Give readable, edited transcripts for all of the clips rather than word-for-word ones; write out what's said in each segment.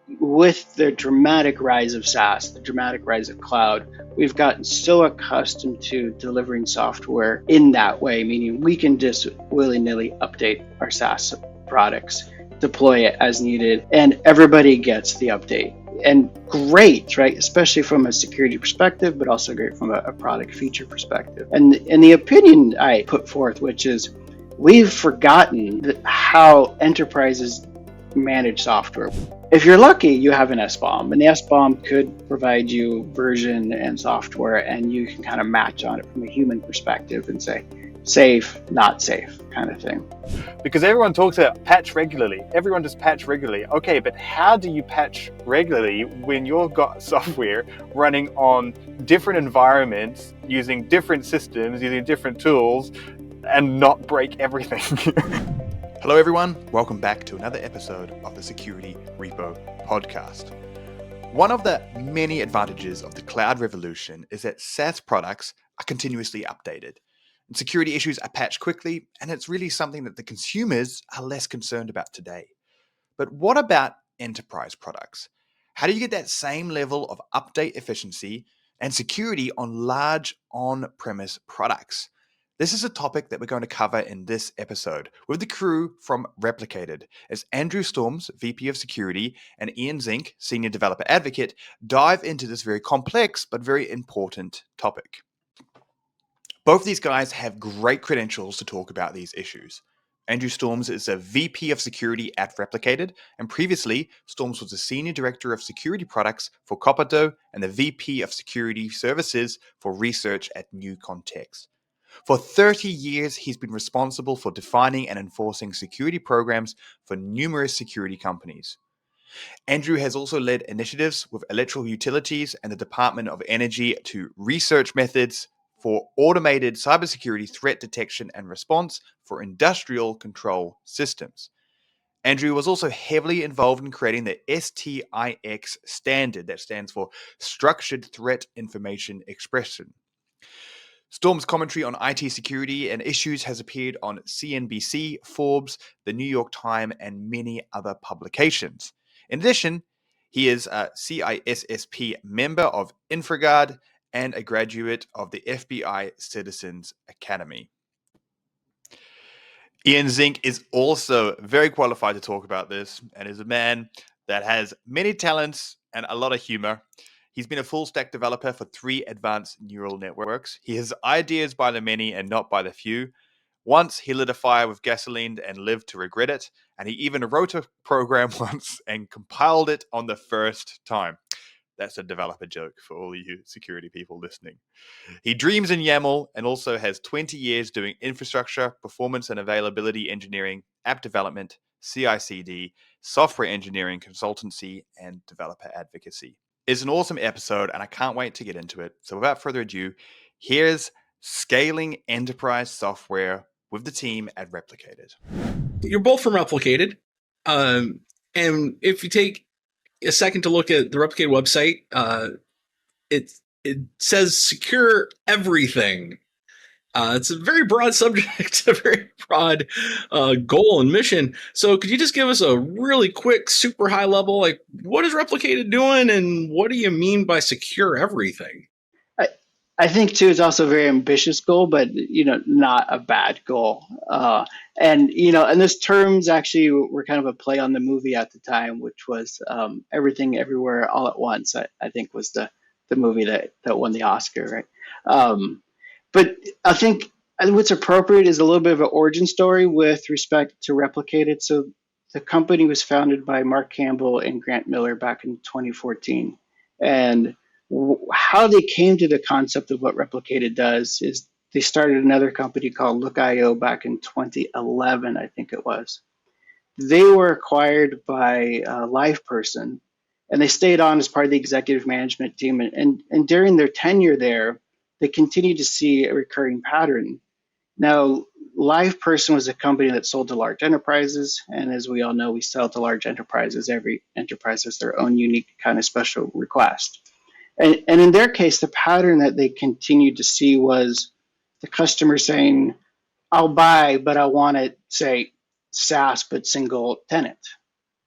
with the dramatic rise of SaaS, the dramatic rise of cloud, we've gotten so accustomed to delivering software in that way, meaning we can just willy-nilly update our SaaS products, deploy it as needed, and everybody gets the update. And great, right? Especially from a security perspective, but also great from a product feature perspective. And the opinion I put forth, which is we've forgotten how enterprises manage software. If you're lucky, you have an SBOM, and the SBOM could provide you version and software, and you can kind of match on it from a human perspective and say, safe, not safe, kind of thing. Because everyone talks about patch regularly. Everyone just patch regularly. Okay, but how do you patch regularly when you've got software running on different environments, using different systems, using different tools, and not break everything? Hello everyone, welcome back to another episode of the Security Repo Podcast. One of the many advantages of the cloud revolution is that SaaS products are continuously updated. And security issues are patched quickly, and it's really something that the consumers are less concerned about today. But what about enterprise products? How do you get that same level of update efficiency and security on large on-premise products? This is a topic that we're going to cover in this episode with the crew from Replicated, as Andrew Storms, VP of Security, and Ian Zink, Senior Developer Advocate, dive into this very complex but very important topic. Both of these guys have great credentials to talk about these issues. Andrew Storms is a VP of Security at Replicated, and previously, Storms was the Senior Director of Security Products for Copado and the VP of Security Services for Research at New Context. For 30 years, he's been responsible for defining and enforcing security programs for numerous security companies. Andrew has also led initiatives with electrical utilities and the Department of Energy to research methods for automated cybersecurity threat detection and response for industrial control systems. Andrew was also heavily involved in creating the STIX standard, that stands for Structured Threat Information Expression. Storm's commentary on IT security and issues has appeared on CNBC, Forbes, the New York Times, and many other publications. In addition, he is a CISSP member of InfraGard and a graduate of the FBI Citizens Academy. Ian Zink is also very qualified to talk about this and is a man that has many talents and a lot of humor. He's been a full-stack developer for 3 advanced neural networks. He has ideas by the many and not by the few. Once he lit a fire with gasoline and lived to regret it, and he even wrote a program once and compiled it on the first time. That's a developer joke for all you security people listening. He dreams in YAML and also has 20 years doing infrastructure, performance and availability engineering, app development, CI/CD, software engineering consultancy, and developer advocacy. It's an awesome episode, and I can't wait to get into it. So without further ado, here's scaling enterprise software with the team at Replicated. You're both from Replicated. And if you take a second to look at the Replicated website, it says secure everything. It's a very broad subject, a very broad goal and mission. So could you just give us a really quick, super high level, like what is Replicated doing and what do you mean by secure everything? I think too, it's also a very ambitious goal, but not a bad goal. And those terms actually were kind of a play on the movie at the time, which was Everything Everywhere All at Once. I think was the movie that won the Oscar, right? But I think what's appropriate is a little bit of an origin story with respect to Replicated. So the company was founded by Mark Campbell and Grant Miller back in 2014, and how they came to the concept of what Replicated does is they started another company called Look.io back in 2011, I think it was. They were acquired by LivePerson, and they stayed on as part of the executive management team. And during their tenure there, they continued to see a recurring pattern. Now, LivePerson was a company that sold to large enterprises, and as we all know, we sell to large enterprises. Every enterprise has their own unique kind of special request. And in their case, the pattern that they continued to see was the customer saying, I'll buy, but I want it, say, SaaS, but single tenant.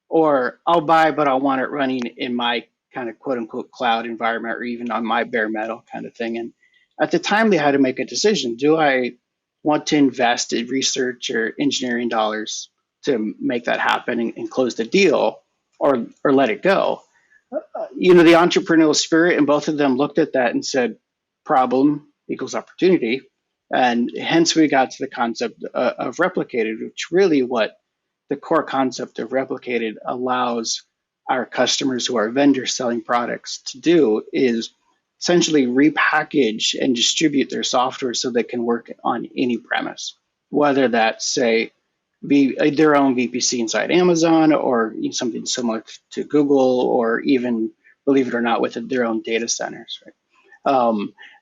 or I'll buy, but I want it running in my kind of quote unquote cloud environment or even on my bare metal kind of thing. And at the time, they had to make a decision. Do I want to invest in research or engineering dollars to make that happen and close the deal, or let it go? The entrepreneurial spirit, and both of them looked at that and said, problem equals opportunity. And hence we got to the concept of replicated, which really what the core concept of replicated allows our customers who are vendors selling products to do is essentially repackage and distribute their software so they can work on any premise, whether that's, say, be their own VPC inside Amazon or something similar to Google, or even, believe it or not, with their own data centers. Right?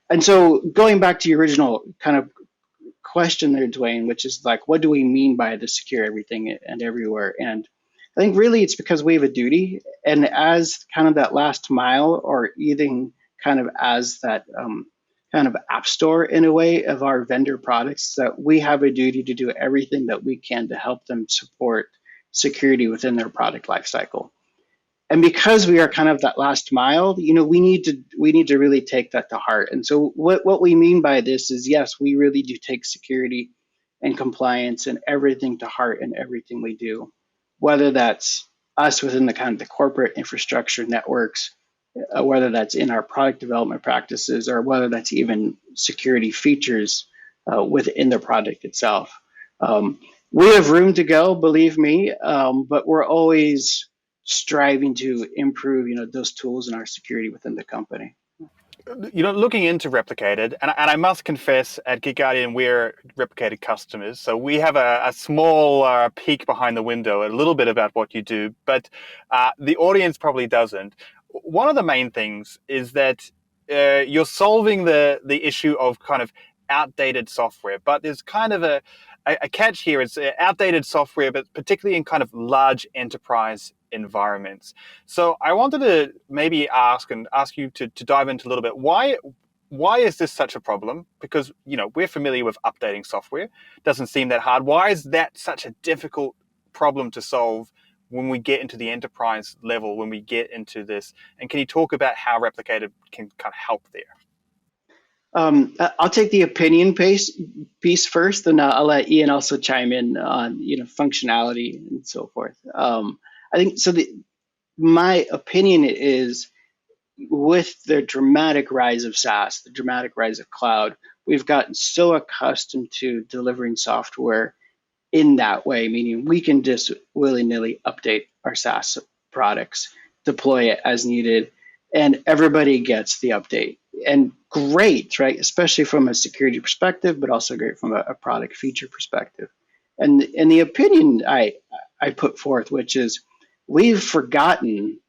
And so going back to your original kind of question there, Dwayne, which is like, what do we mean by the secure everything and everywhere? And I think really it's because we have a duty, and as kind of that last mile, or even kind of as that kind of app store in a way of our vendor products, that we have a duty to do everything that we can to help them support security within their product lifecycle. And because we are kind of that last mile, we need to really take that to heart. And so what we mean by this is, yes, we really do take security and compliance and everything to heart in everything we do, whether that's us within the kind of the corporate infrastructure networks, whether that's in our product development practices, or whether that's even security features within the product itself. We have room to go, believe me, but we're always striving to improve, those tools and our security within the company. Looking into Replicated, and I must confess, at Geek Guardian, we're Replicated customers, so we have a small peek behind the window, a little bit about what you do, but the audience probably doesn't. One of the main things is that you're solving the issue of kind of outdated software, but there's kind of a catch here. It's outdated software, but particularly in kind of large enterprise environments. So I wanted to maybe ask you to dive into a little bit. Why is this such a problem? Because, we're familiar with updating software. It doesn't seem that hard. Why is that such a difficult problem to solve when we get into the enterprise level, when we get into this? And can you talk about how Replicated can kind of help there? I'll take the opinion piece first, and I'll let Ian also chime in on functionality and so forth. I think so. My opinion is, with the dramatic rise of SaaS, the dramatic rise of cloud, we've gotten so accustomed to delivering software in that way, meaning we can just willy-nilly update our SaaS products, deploy it as needed, and everybody gets the update. And great, right? Especially from a security perspective, but also great from a product feature perspective. And the opinion I put forth, which is, we've forgotten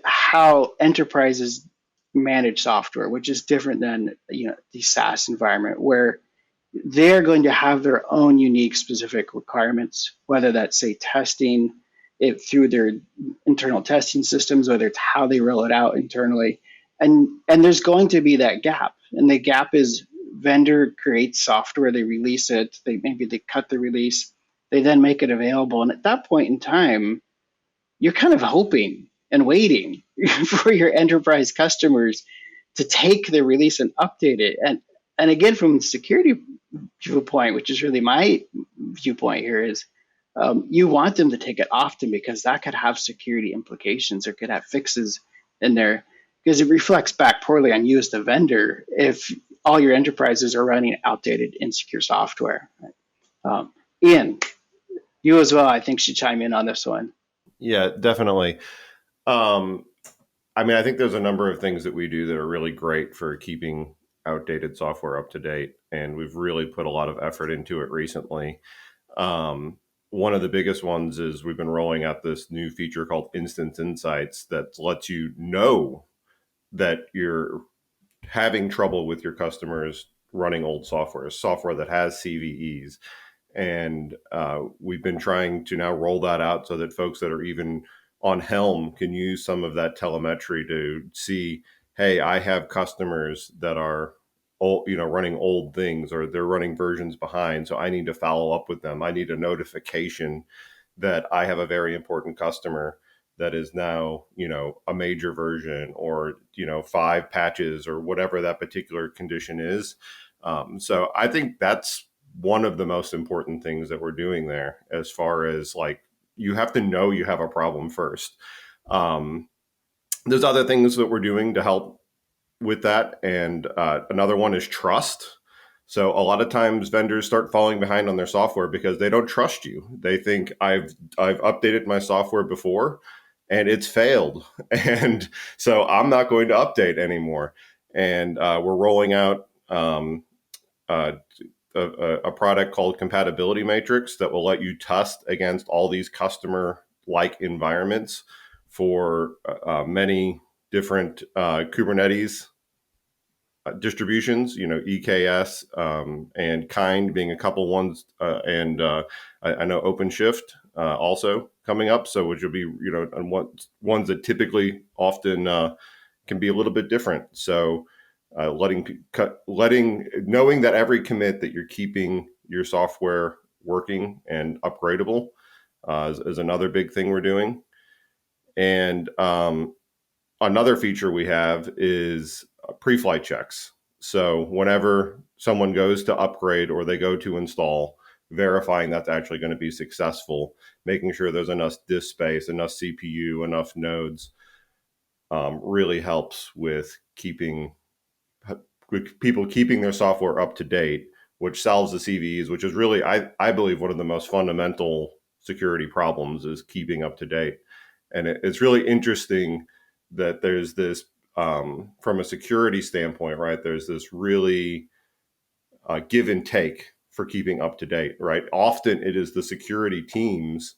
how enterprises manage software, which is different than the SaaS environment, where they're going to have their own unique specific requirements, whether that's, say, testing it through their internal testing systems, whether it's how they roll it out internally. And there's going to be that gap. And the gap is, vendor creates software, they release it, maybe they cut the release, they then make it available. And at that point in time, you're kind of hoping and waiting for your enterprise customers to take the release and update it. And again, from the security viewpoint, which is really my viewpoint here, is you want them to take it often, because that could have security implications or could have fixes in there, because it reflects back poorly on you as the vendor if all your enterprises are running outdated, insecure software. Ian, you as well, I think, should chime in on this one. Yeah, definitely. I think there's a number of things that we do that are really great for keeping outdated software up to date, and we've really put a lot of effort into it recently. One of the biggest ones is we've been rolling out this new feature called Instance Insights that lets you know that you're having trouble with your customers running old software that has CVEs. And we've been trying to now roll that out so that folks that are even on Helm can use some of that telemetry to see, hey, I have customers that are running old things, or they're running versions behind, so I need to follow up with them. I need a notification that I have a very important customer that is now, a major version, or, 5 patches, or whatever that particular condition is. So I think that's one of the most important things that we're doing there, as far as like, you have to know you have a problem first. There's other things that we're doing to help with that. And another one is trust. So a lot of times vendors start falling behind on their software because they don't trust you. They think I've updated my software before and it's failed. And so I'm not going to update anymore. And we're rolling out a product called Compatibility Matrix that will let you test against all these customer-like environments for many different Kubernetes distributions, EKS and Kind being a couple ones, and I know OpenShift also coming up. So which will be, ones that typically often can be a little bit different. So knowing that every commit that you're keeping your software working and upgradable is another big thing we're doing. And another feature we have is pre-flight checks. So whenever someone goes to upgrade or they go to install, verifying that's actually going to be successful, making sure there's enough disk space, enough CPU, enough nodes, really helps with people keeping their software up to date, which solves the CVEs, which is really, I believe, one of the most fundamental security problems is keeping up to date. And it's really interesting that there's this, from a security standpoint, right? There's this really give and take for keeping up to date, right? Often it is the security teams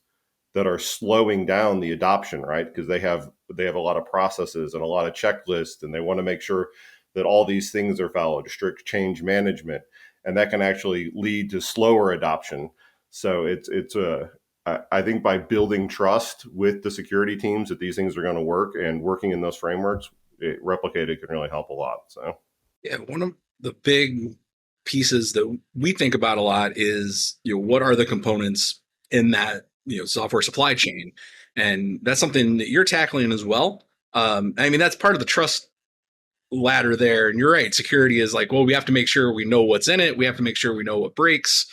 that are slowing down the adoption, right? Because they have a lot of processes and a lot of checklists, and they want to make sure that all these things are followed, strict change management, and that can actually lead to slower adoption. So I think by building trust with the security teams that these things are going to work, and working in those frameworks, Replicated can really help a lot. So yeah, one of the big pieces that we think about a lot is, what are the components in that, software supply chain? And that's something that you're tackling as well. That's part of the trust ladder there. And you're right, security is like, well, we have to make sure we know what's in it. We have to make sure we know what breaks,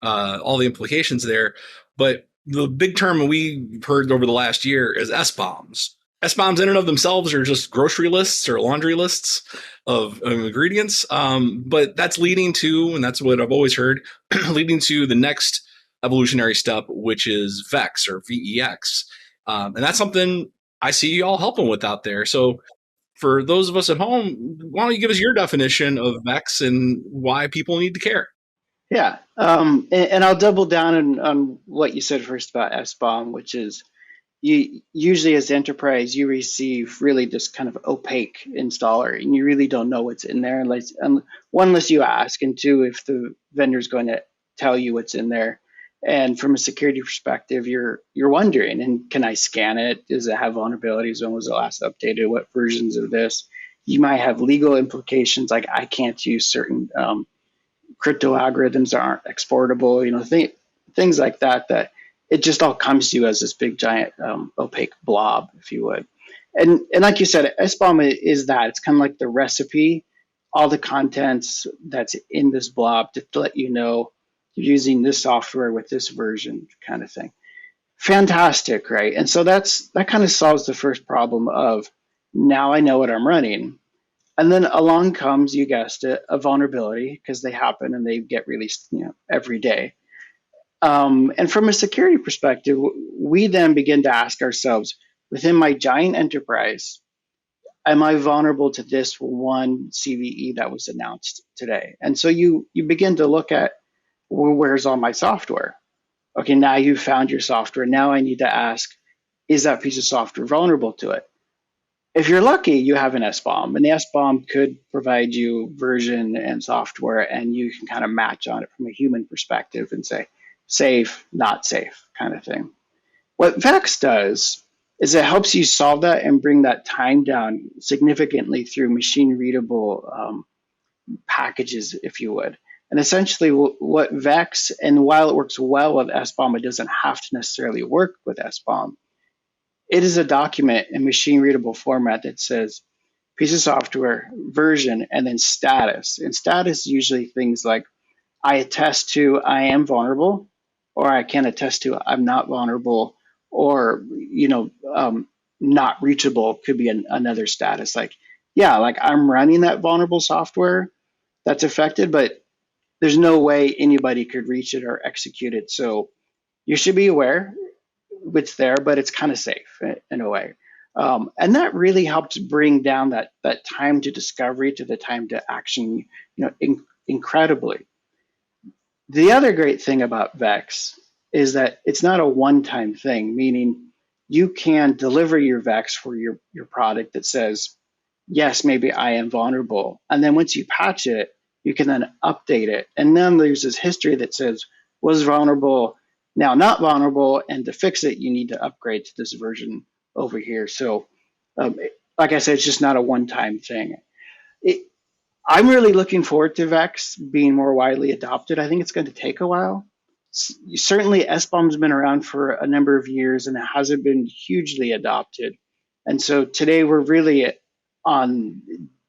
all the implications there. But the big term we've heard over the last year is SBOMs. SBOMs in and of themselves are just grocery lists or laundry lists of ingredients. But that's leading to, and that's what I've always heard, leading to the next evolutionary step, which is VEX or VEX. And that's something I see you all helping with out there. So for those of us at home, why don't you give us your definition of VEX and why people need to care? Yeah, and I'll double down on what you said first about SBOM, which is you usually as enterprise, you receive really this kind of opaque installer, and you really don't know what's in there unless you ask, and two, if the vendor's going to tell you what's in there. And from a security perspective, you're wondering, and can I scan it? Does it have vulnerabilities? When was it last updated? What versions of this? You might have legal implications, like I can't use certain crypto algorithms that aren't exportable, things like that, that it just all comes to you as this big giant opaque blob, if you would. And like you said, SBOM is that. It's kind of like the recipe, all the contents that's in this blob to let you know you're using this software with this version kind of thing. Fantastic, right? And so that kind of solves the first problem of, now I know what I'm running. And then along comes, you guessed it, a vulnerability, because they happen and they get released every day. And from a security perspective, we then begin to ask ourselves, within my giant enterprise, am I vulnerable to this one CVE that was announced today? And so you begin to look at, well, where's all my software? Okay, now you've found your software. Now I need to ask, is that piece of software vulnerable to it? If you're lucky, you have an SBOM, and the SBOM could provide you version and software, and you can kind of match on it from a human perspective and say, safe, not safe, kind of thing. What VEX does is it helps you solve that and bring that time down significantly through machine readable packages, if you would. And essentially, what Vex, and while it works well with SBOM, it doesn't have to necessarily work with SBOM. It is a document in machine readable format that says piece of software, version, and then status. And status is usually things like I attest to I am vulnerable, or I can attest to I'm not vulnerable, or not reachable could be another status. Like, yeah, like I'm running that vulnerable software that's affected, but there's no way anybody could reach it or execute it. So you should be aware it's there, but it's kind of safe in a way. And that really helps bring down that time to discovery to the time to action, incredibly. The other great thing about Vex is that it's not a one-time thing, meaning you can deliver your Vex for your product that says, yes, maybe I am vulnerable. And then once you patch it, you can then update it. And then there's this history that says, was vulnerable, now not vulnerable. And to fix it, you need to upgrade to this version over here. So like I said, it's just not a one-time thing. I'm really looking forward to Vex being more widely adopted. I think it's going to take a while. Certainly, SBOM's been around for a number of years and it hasn't been hugely adopted. And so today we're really on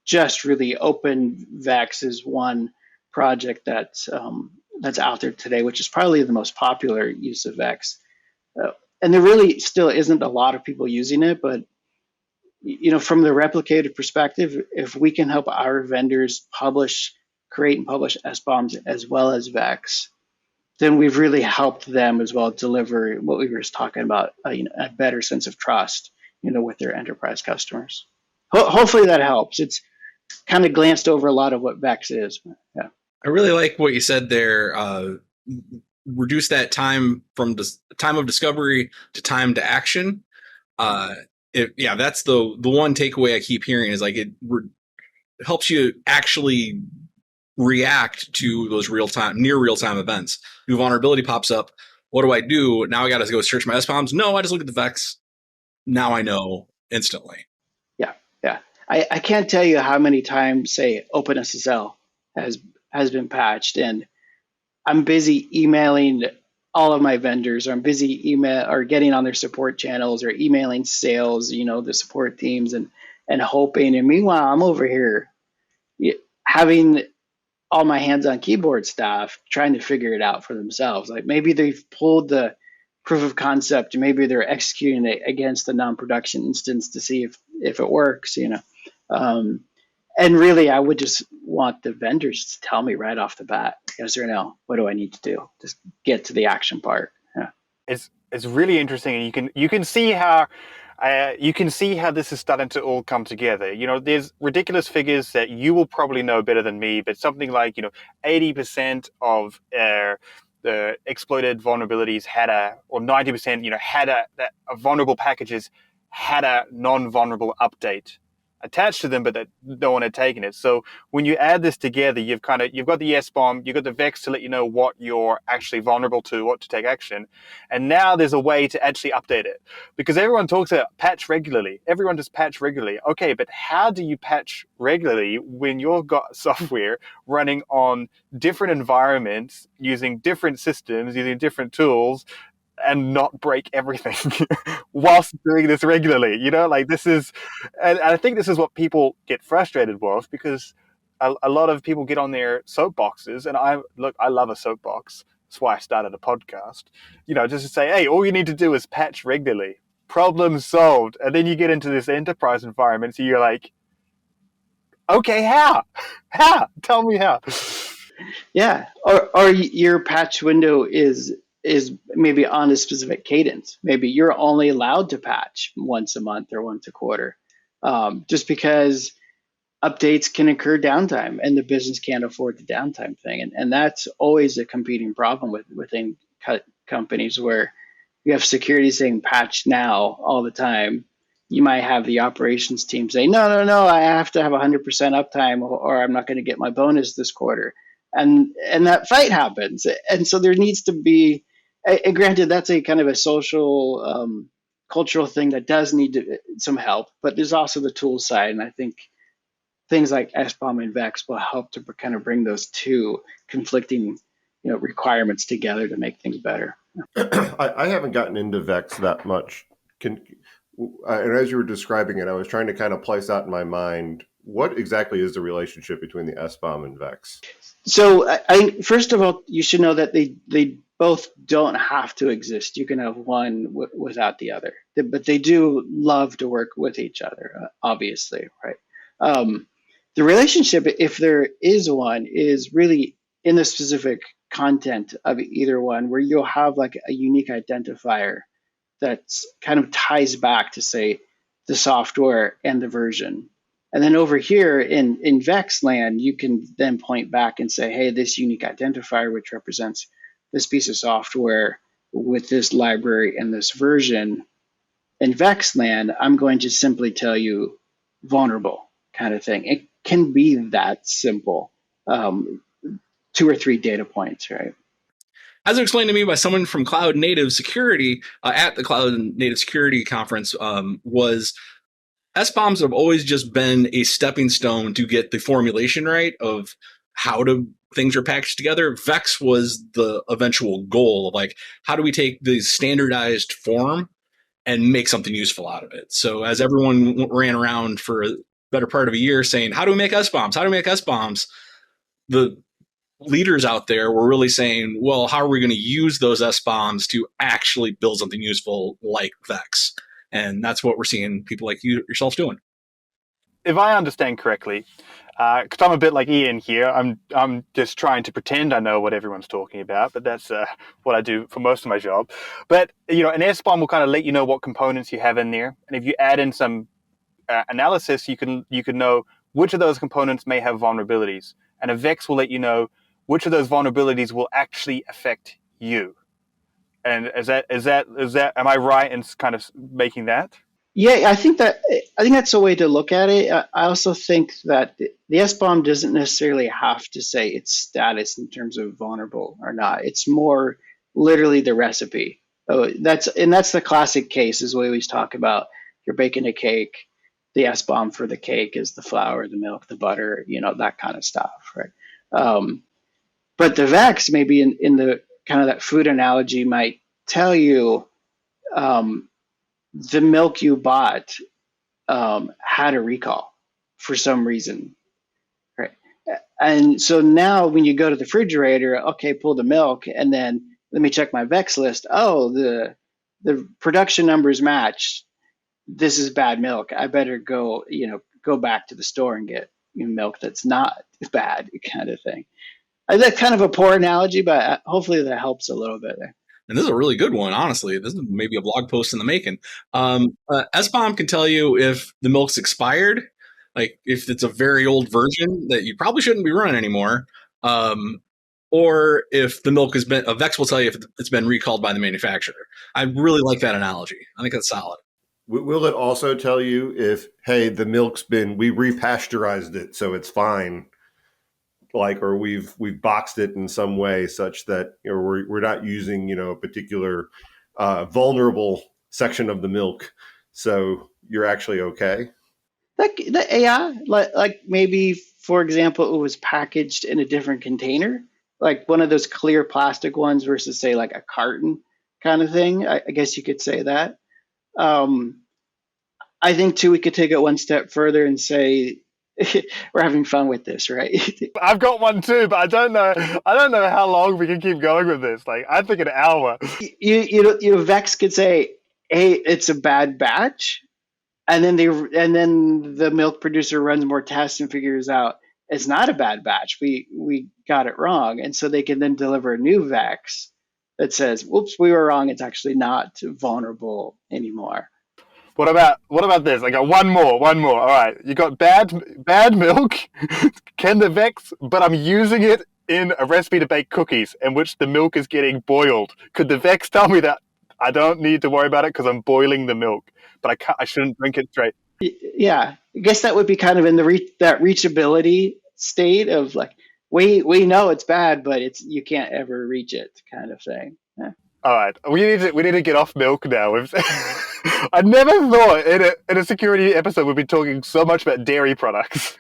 just really open Vex is one project that's out there today, which is probably the most popular use of Vex. And there really still isn't a lot of people using it, but from the replicated perspective, if we can help our vendors create and publish SBOMs as well as Vex, then we've really helped them as well deliver what we were just talking about, a better sense of trust, with their enterprise customers. Hopefully that helps. It's kind of glanced over a lot of what Vex is. Yeah. I really like what you said there. Reduce that time from time of discovery to time to action. That's the one takeaway I keep hearing is like it helps you actually react to those near real time events. New vulnerability pops up. What do I do? Now I got to go search my SBOMs. No, I just look at the Vex. Now I know instantly. Yeah. I can't tell you how many times, say, OpenSSL has been patched, and I'm busy emailing all of my vendors, or I'm busy getting on their support channels or emailing sales, the support teams and hoping. And meanwhile, I'm over here having all my hands on keyboard staff trying to figure it out for themselves. Like maybe they've pulled the proof of concept, maybe they're executing it against the non-production instance to see if it works, and really, I would just want the vendors to tell me right off the bat, yes or no, what do I need to do? Just get to the action part. Yeah. It's really interesting, and you can see how this is starting to all come together. There's ridiculous figures that you will probably know better than me, but something like 80% of the exploited vulnerabilities or 90% had a vulnerable packages had a non-vulnerable update attached to them, but that no one had taken it. So when you add this together, you've got the SBOM, you've got the Vex to let you know what you're actually vulnerable to, what to take action, and now there's a way to actually update it. Because everyone talks about patch regularly. Everyone just patch regularly. Okay, but how do you patch regularly when you've got software running on different environments, using different systems, using different tools, and not break everything whilst doing this regularly? This is, and I think this is what people get frustrated with, because a lot of people get on their soapboxes, and I love a soapbox. That's why I started a podcast, just to say, hey, all you need to do is patch regularly, problem solved. And then you get into this enterprise environment, so you're like, okay, how tell me how. Yeah. Or your patch window is maybe on a specific cadence. Maybe you're only allowed to patch once a month or once a quarter, just because updates can incur downtime and the business can't afford the downtime thing. And that's always a competing problem within companies where you have security saying patch now all the time. You might have the operations team say, no, I have to have 100% uptime or I'm not going to get my bonus this quarter. And that fight happens. And so there needs to be, and granted, that's a kind of a social, cultural thing that does need some help, but there's also the tool side. And I think things like SBOM and VEX will help to kind of bring those two conflicting, requirements together to make things better. I haven't gotten into VEX that much. And as you were describing it, I was trying to kind of place out in my mind what exactly is the relationship between the SBOM and VEX. So I think first of all, you should know that they both don't have to exist. You can have one without the other, but they do love to work with each other, obviously, right? The relationship, if there is one, is really in the specific content of either one, where you'll have like a unique identifier that's kind of ties back to, say, the software and the version. And then over here in VEX land, you can then point back and say, hey, this unique identifier, which represents this piece of software with this library and this version. In VEX land, I'm going to simply tell you vulnerable kind of thing. It can be that simple. 2 or 3 data points, right? As explained to me by someone from Cloud Native Security at the Cloud Native Security Conference, was SBOMs have always just been a stepping stone to get the formulation right of how things are packaged together. VEX was the eventual goal of like, how do we take the standardized form and make something useful out of it? So as everyone ran around for a better part of a year saying, how do we make SBOMs? How do we make SBOMs? The leaders out there were really saying, well, how are we going to use those SBOMs to actually build something useful like VEX? And that's what we're seeing people like yourself doing. If I understand correctly, because I'm a bit like Ian here, I'm just trying to pretend I know what everyone's talking about, but that's what I do for most of my job. But an SBOM will kind of let you know what components you have in there, and if you add in some analysis, you can know which of those components may have vulnerabilities, and a VEX will let you know which of those vulnerabilities will actually affect you. And is that am I right in kind of making that? Yeah, I think that's a way to look at it. I also think that the SBOM doesn't necessarily have to say its status in terms of vulnerable or not. It's more literally the recipe. That's the classic case, is we always talk about. You're baking a cake. The SBOM for the cake is the flour, the milk, the butter, that kind of stuff, right? But the VEX, maybe in the kind of that food analogy, might tell you the milk you bought had a recall for some reason, right? And so now when you go to the refrigerator, okay, pull the milk, and then let me check my VEX list. Oh, the production numbers match. This is bad milk. I better go back to the store and get milk that's not bad, kind of thing. That's kind of a poor analogy, but hopefully that helps a little bit. And this is a really good one, honestly. This is maybe a blog post in the making. SBOM can tell you if the milk's expired, like if it's a very old version that you probably shouldn't be running anymore, or if the milk has been, a VEX will tell you if it's been recalled by the manufacturer. I really like that analogy. I think that's solid. Will it also tell you if, hey, the milk's we repasteurized it, so it's fine? Or we've boxed it in some way such that we're not using a particular vulnerable section of the milk, so you're actually okay. The AI, like maybe, for example, it was packaged in a different container, like one of those clear plastic ones versus, say, like a carton kind of thing. I guess you could say that. I think too, we could take it one step further and say, we're having fun with this, right? I've got one too, but I don't know how long we can keep going with this. Like, I think an hour. VEX could say, hey, it's a bad batch, and then the milk producer runs more tests and figures out it's not a bad batch. We got it wrong, and so they can then deliver a new VEX that says, whoops, we were wrong. It's actually not vulnerable anymore. What about this? I got one more. All right, you got bad milk. Can the VEX? But I'm using it in a recipe to bake cookies, in which the milk is getting boiled. Could the VEX tell me that I don't need to worry about it because I'm boiling the milk, but I shouldn't drink it straight? Yeah, I guess that would be kind of in that reachability state of like, we know it's bad, but you can't ever reach it, kind of thing. Yeah. All right, we need to get off milk now. I never thought in a security episode we'd be talking so much about dairy products.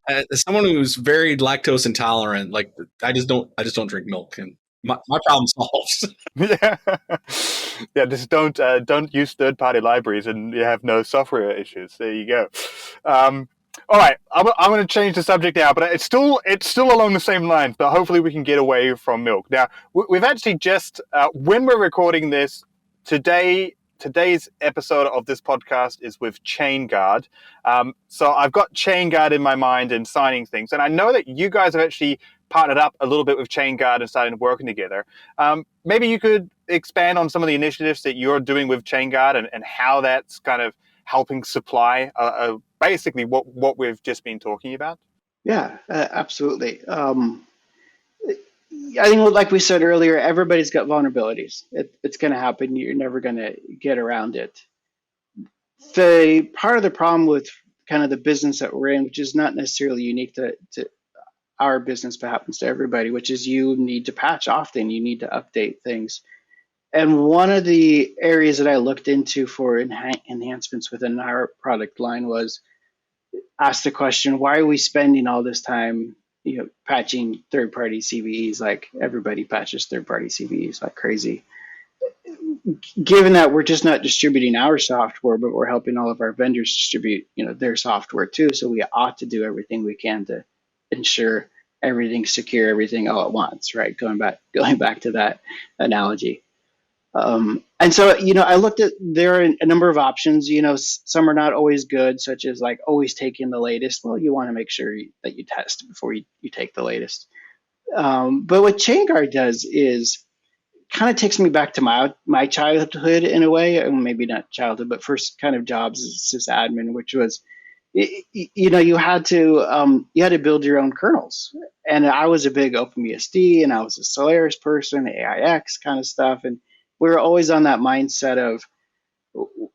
As someone who's very lactose intolerant, like I just don't drink milk, and my problem solved. Yeah, yeah. Just don't use third-party libraries, and you have no software issues. There you go. All right, I'm going to change the subject now, but it's still along the same lines. But hopefully, we can get away from milk. Now, we've actually just when we're recording this today. Today's episode of this podcast is with ChainGuard. So I've got ChainGuard in my mind and signing things, and I know that you guys have actually partnered up a little bit with ChainGuard and started working together. Maybe you could expand on some of the initiatives that you're doing with ChainGuard and how that's kind of helping supply basically what we've just been talking about. Yeah, absolutely. I think, like we said earlier, everybody's got vulnerabilities. It's going to happen. You're never going to get around it. The part of the problem with kind of the business that we're in, which is not necessarily unique to our business, but happens to everybody, which is you need to patch often. You need to update things. And one of the areas that I looked into for enhancements within our product line was ask the question, why are we spending all this time, patching third-party CVEs? Like everybody patches third-party CVEs like crazy. Given that we're just not distributing our software, but we're helping all of our vendors distribute, their software too. So we ought to do everything we can to ensure everything's secure, everything all at once, right? Going back to that analogy. And so, I looked at, there are a number of options, some are not always good, such as like always taking the latest. Well, you want to make sure that you test before you take the latest. But what ChainGuard does is kind of takes me back to my childhood in a way, and maybe not childhood, but first kind of jobs as sysadmin, which was, you had to build your own kernels. And I was a big OpenBSD, and I was a Solaris person, AIX kind of stuff, and we were always on that mindset of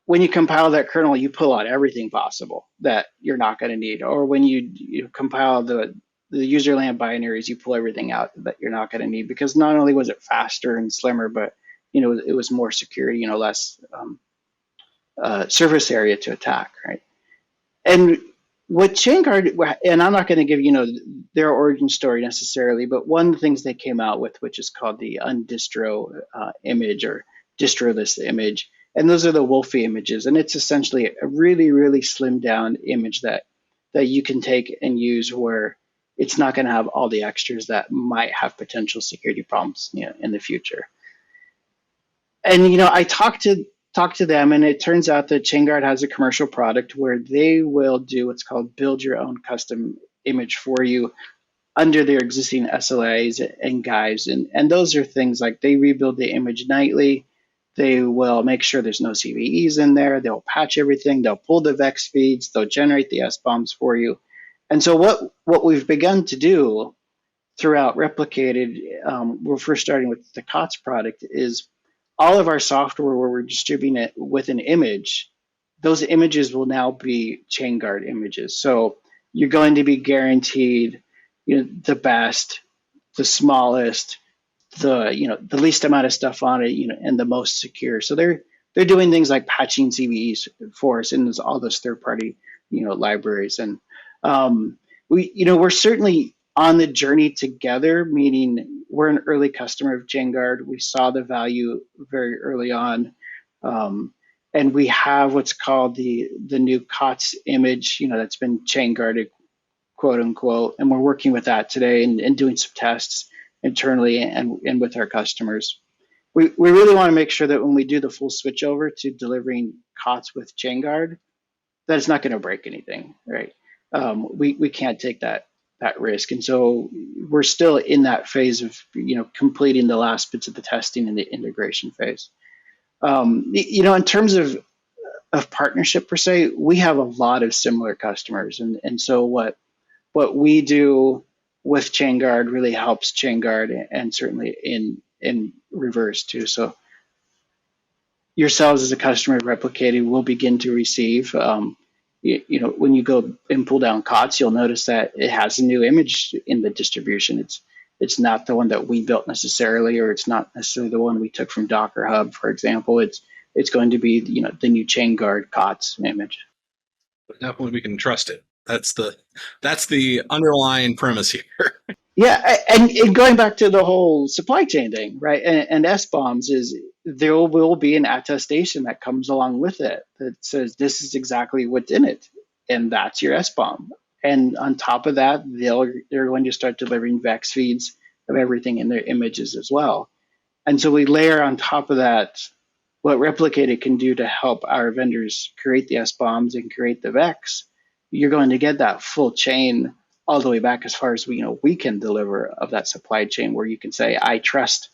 when you compile that kernel, you pull out everything possible that you're not going to need, or when you compile the userland binaries, you pull everything out that you're not going to need, because not only was it faster and slimmer, but it was more secure, less surface area to attack, right? And what ChainGuard, and I'm not going to give their origin story necessarily, but one of the things they came out with, which is called the undistro image or distroless image, and those are the Wolfie images, and it's essentially a really, really slimmed down image that you can take and use where it's not going to have all the extras that might have potential security problems in the future. And I talked to them, and it turns out that ChainGuard has a commercial product where they will do what's called build your own custom image for you under their existing SLAs and guides. And those are things like they rebuild the image nightly. They will make sure there's no CVEs in there. They'll patch everything. They'll pull the VEX feeds. They'll generate the SBOMs for you. And so what we've begun to do throughout Replicated, we're first starting with the COTS product, is all of our software where we're distributing it with an image, those images will now be ChainGuard images. So you're going to be guaranteed, the best, the smallest, the least amount of stuff on it, and the most secure. So they're doing things like patching CVEs for us in all those third-party, libraries. And we're certainly on the journey together, meaning we're an early customer of ChainGuard. We saw the value very early on. And we have what's called the new COTS image, that's been ChainGuarded, quote unquote. And we're working with that today and doing some tests internally and with our customers. We really want to make sure that when we do the full switch over to delivering COTS with ChainGuard, that it's not going to break anything, right? We can't take that risk. And so we're still in that phase of, completing the last bits of the testing and the integration phase. In terms of partnership per se, we have a lot of similar customers. And so what we do with ChainGuard really helps ChainGuard, and certainly in reverse too. So yourselves as a customer of Replicated will begin to receive, when you go and pull down COTS, you'll notice that it has a new image in the distribution. It's not the one that we built necessarily, or it's not necessarily the one we took from Docker Hub, for example. it's going to be, the new chain guard COTS image. But definitely we can trust it. That's the underlying premise here. Yeah, and going back to the whole supply chain thing, right? And SBOMs is there will be an attestation that comes along with it that says this is exactly what's in it, and that's your SBOM. And on top of that, they're going to start delivering vex feeds of everything in their images as well. And so we layer on top of that what Replicated can do to help our vendors create the SBOMs and create the VEX. You're going to get that full chain all the way back as far as we can deliver of that supply chain, where you can say, I trust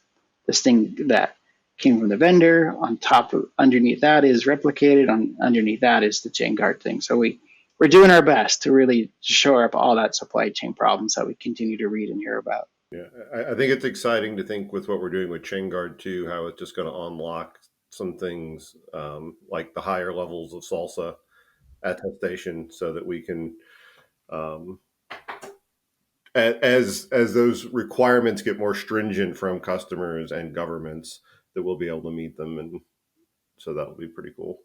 this thing that came from the vendor. On top of underneath that is Replicated. Underneath that is the chain guard thing. So we're doing our best to really shore up all that supply chain problems that we continue to read and hear about. Yeah, I think it's exciting to think with what we're doing with chain guard too, how it's just going to unlock some things like the higher levels of salsa attestation, so that we can, as those requirements get more stringent from customers and governments, that we'll be able to meet them, and so that'll be pretty cool.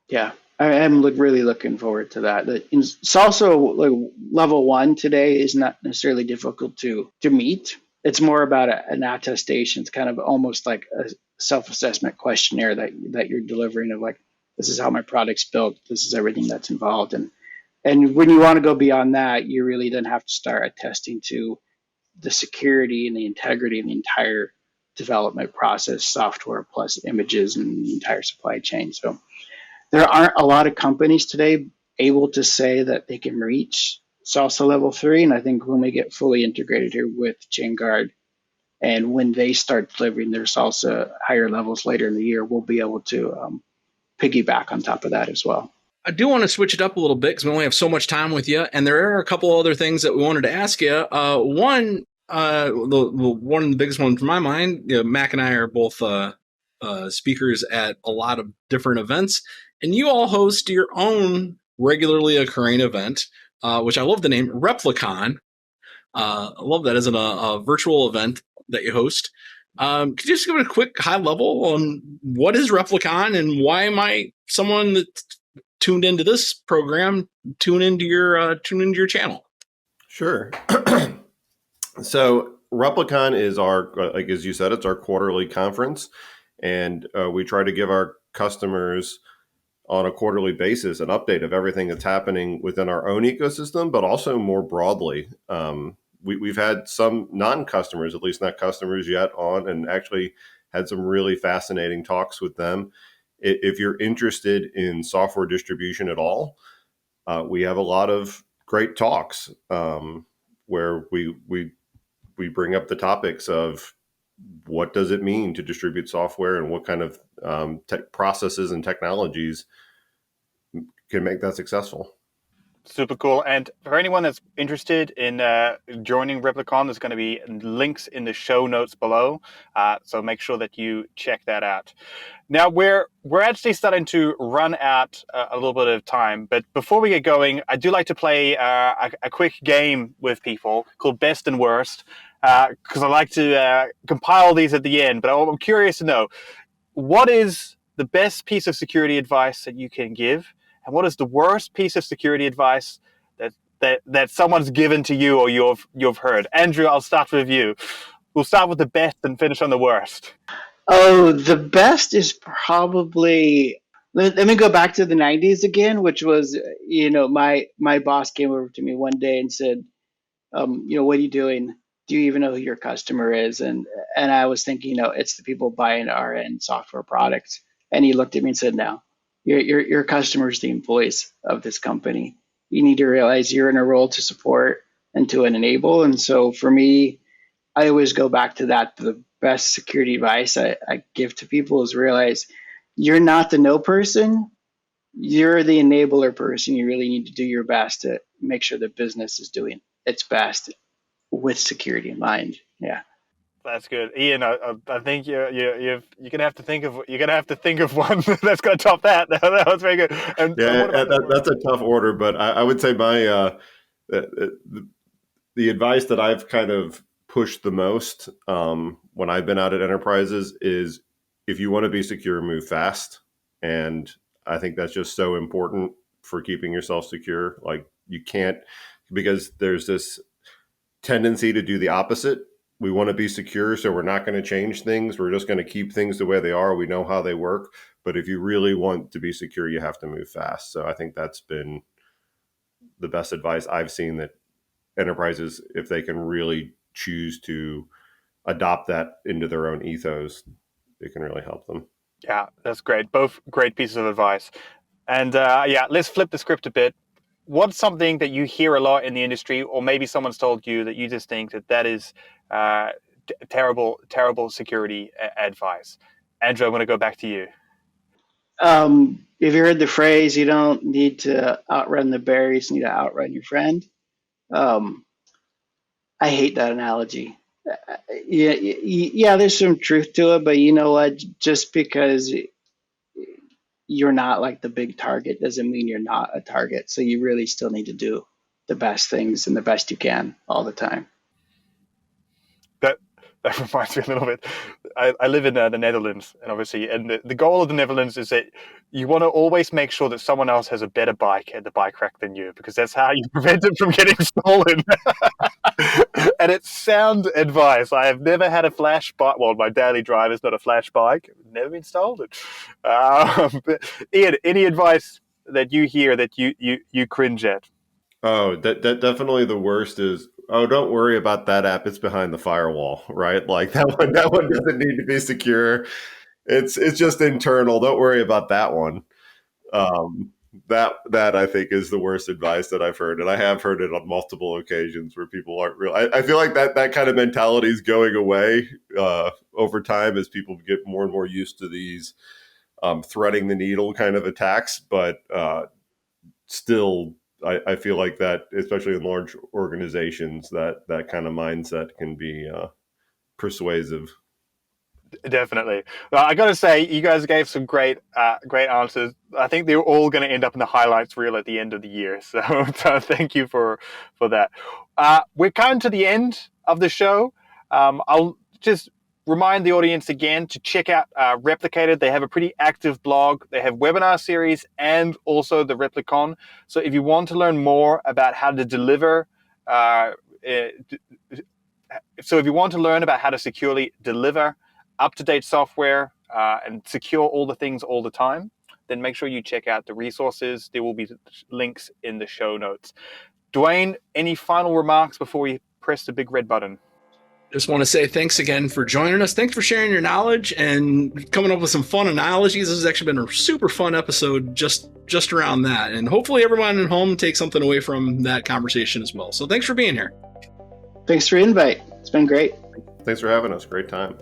Yeah, I am really looking forward to that. It's also like level 1 today is not necessarily difficult to meet. It's more about an attestation. It's kind of almost like a self-assessment questionnaire that you're delivering of like, this is how my product's built. This is everything that's involved. And when you want to go beyond that, you really then have to start attesting to the security and the integrity of the entire development process, software plus images and the entire supply chain. So there aren't a lot of companies today able to say that they can reach Salsa level 3. And I think when we get fully integrated here with ChainGuard and when they start delivering their Salsa higher levels later in the year, we'll be able to piggyback on top of that as well. I do want to switch it up a little bit because we only have so much time with you. And there are a couple other things that we wanted to ask you. One of the biggest ones in my mind, Mac and I are both speakers at a lot of different events. And you all host your own regularly occurring event, which I love the name, Replicon. I love that as a virtual event that you host. Could you just give it a quick high level on what is Replicon and why might someone that's tuned into this program tune into your channel? Sure. So Replicon is our, like as you said, it's our quarterly conference, and we try to give our customers on a quarterly basis an update of everything that's happening within our own ecosystem, but also more broadly. We've had some non-customers, at least not customers yet, on, and actually had some really fascinating talks with them. If you're interested in software distribution at all, we have a lot of great talks where we bring up the topics of what does it mean to distribute software and what kind of processes and technologies can make that successful. Super cool. And for anyone that's interested in joining Replicon, there's going to be links in the show notes below. So make sure that you check that out. Now, we're actually starting to run out a little bit of time. But before we get going, I do like to play a quick game with people called Best and Worst, because I like to compile these at the end. But I'm curious to know, what is the best piece of security advice that you can give? And what is the worst piece of security advice that someone's given to you or you've heard? Andrew, I'll start with you. We'll start with the best and finish on the worst. Oh, the best is probably, let me go back to the 90s again, which was, my boss came over to me one day and said, what are you doing? Do you even know who your customer is? And I was thinking, it's the people buying our end software products. And he looked at me and said, no, your customer is the employees of this company. You need to realize you're in a role to support and to enable. And so for me, I always go back to that. The best security advice I give to people is realize you're not the no person. You're the enabler person. You really need to do your best to make sure the business is doing its best with security in mind. Yeah. That's good, Ian. I think you're gonna have to think of one that's gonna top that. That was very good. And that's a tough order, but I would say my the advice that I've kind of pushed the most when I've been out at enterprises is, if you want to be secure, move fast. And I think that's just so important for keeping yourself secure. Like you can't, because there's this tendency to do the opposite. We want to be secure, so we're not going to change things. We're just going to keep things the way they are. We know how they work. But if you really want to be secure, you have to move fast. So I think that's been the best advice I've seen, that enterprises, if they can really choose to adopt that into their own ethos, it can really help them. Yeah, that's great. Both great pieces of advice. And yeah, let's flip the script a bit. What's something that you hear a lot in the industry, or maybe someone's told you that you just think that is terrible security advice? Andrew, I'm going to go back to you. If you heard the phrase, you don't need to outrun the bear, you just need to outrun your friend. I hate that analogy. Yeah, there's some truth to it, but you know what? Just because you're not like the big target doesn't mean you're not a target. So you really still need to do the best things and the best you can all the time. That reminds me a little bit. I live in the Netherlands, and obviously, and the goal of the Netherlands is that you want to always make sure that someone else has a better bike at the bike rack than you, because that's how you prevent it from getting stolen. And it's sound advice. I have never had a flash bike. Well, my daily drive is not a flash bike. Never been stolen. But Ian, any advice that you hear that you cringe at? Oh, that definitely the worst is, oh, don't worry about that app. It's behind the firewall, right? Like that one doesn't need to be secure. It's just internal. Don't worry about that one. That I think is the worst advice that I've heard. And I have heard it on multiple occasions where people aren't real. I feel like that kind of mentality is going away over time as people get more and more used to these threading the needle kind of attacks. But still, I feel like that, especially in large organizations, that kind of mindset can be persuasive. Definitely. Well, I got to say, you guys gave some great answers. I think they're all going to end up in the highlights reel at the end of the year. So thank you for that. We're coming to the end of the show. I'll just remind the audience again to check out Replicated. They have a pretty active blog. They have webinar series and also the Replicon. So if you want to learn more about how to deliver, so if you want to learn about how to securely deliver up-to-date software and secure all the things all the time, then make sure you check out the resources. There will be links in the show notes. Dwayne, any final remarks before we press the big red button? Just want to say thanks again for joining us. Thanks for sharing your knowledge and coming up with some fun analogies. This has actually been a super fun episode just around that. And hopefully everyone at home takes something away from that conversation as well. So thanks for being here. Thanks for the invite. It's been great. Thanks for having us. Great time.